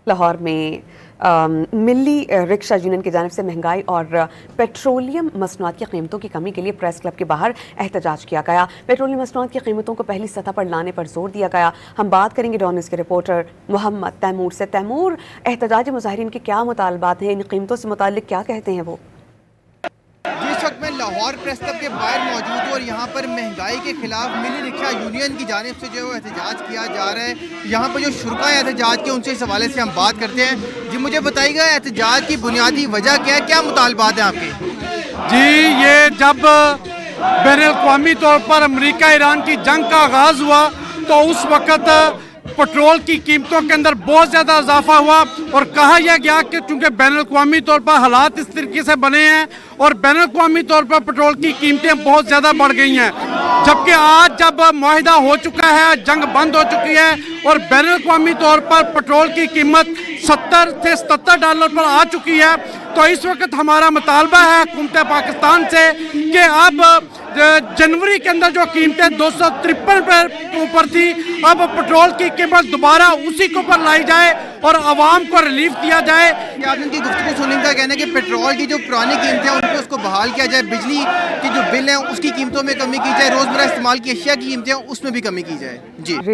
لاہور میں ملی رکشہ یونین کی جانب سے مہنگائی اور پیٹرولیم مصنوعات کی قیمتوں کی کمی کے لیے پریس کلب کے باہر احتجاج کیا گیا۔ پیٹرولیم مصنوعات کی قیمتوں کو پہلی سطح پر لانے پر زور دیا گیا۔ ہم بات کریں گے ڈان نیوز کے رپورٹر محمد تیمور سے۔ تیمور، احتجاجی مظاہرین کے کیا مطالبات ہیں؟ ان قیمتوں سے متعلق کیا کہتے ہیں وہ؟ اس وقت میں لاہور پریس کلب کے باہر موجود ہوں اور یہاں پر مہنگائی کے خلاف ملی رکشہ یونین کی جانب سے جو احتجاج کیا جا رہا ہے۔ یہاں پر جو شرکاء احتجاج کے ان سے اس حوالے سے ہم بات کرتے ہیں۔ جی مجھے بتائیے گا احتجاج کی بنیادی وجہ کیا ہے، کیا مطالبات ہیں آپ کے؟ جی یہ جب بین الاقوامی طور پر امریکہ ایران کی جنگ کا آغاز ہوا تو اس وقت پٹرول کی قیمتوں کے اندر بہت زیادہ اضافہ ہوا اور کہا یہ گیا کہ چونکہ بین الاقوامی طور پر حالات اس طریقے سے بنے ہیں اور بین الاقوامی طور پر پٹرول کی قیمتیں بہت زیادہ بڑھ گئی ہیں، جبکہ آج جب معاہدہ ہو چکا ہے، جنگ بند ہو چکی ہے اور بین الاقوامی طور پر پٹرول کی قیمت 70 سے 77 ڈالر پر آ چکی ہے، تو اس وقت ہمارا مطالبہ ہے حکومت پاکستان سے کہ اب جنوری کے اندر جو قیمتیں 253 پر اوپر تھی، اب پٹرول کی قیمت دوبارہ اسی کے اوپر لائی جائے اور عوام کو ریلیف دیا جائے۔ آپ ان کی گفتگو سننے کا کہنا ہے کہ پیٹرول کی جو پرانی قیمتیں ہیں ان کو اس کو بحال کیا جائے، بجلی کی جو بل ہیں اس کی قیمتوں میں کمی کی جائے، روزمرہ استعمال کی اشیاء کی قیمتیں ہیں اس میں بھی کمی کی جائے۔ جی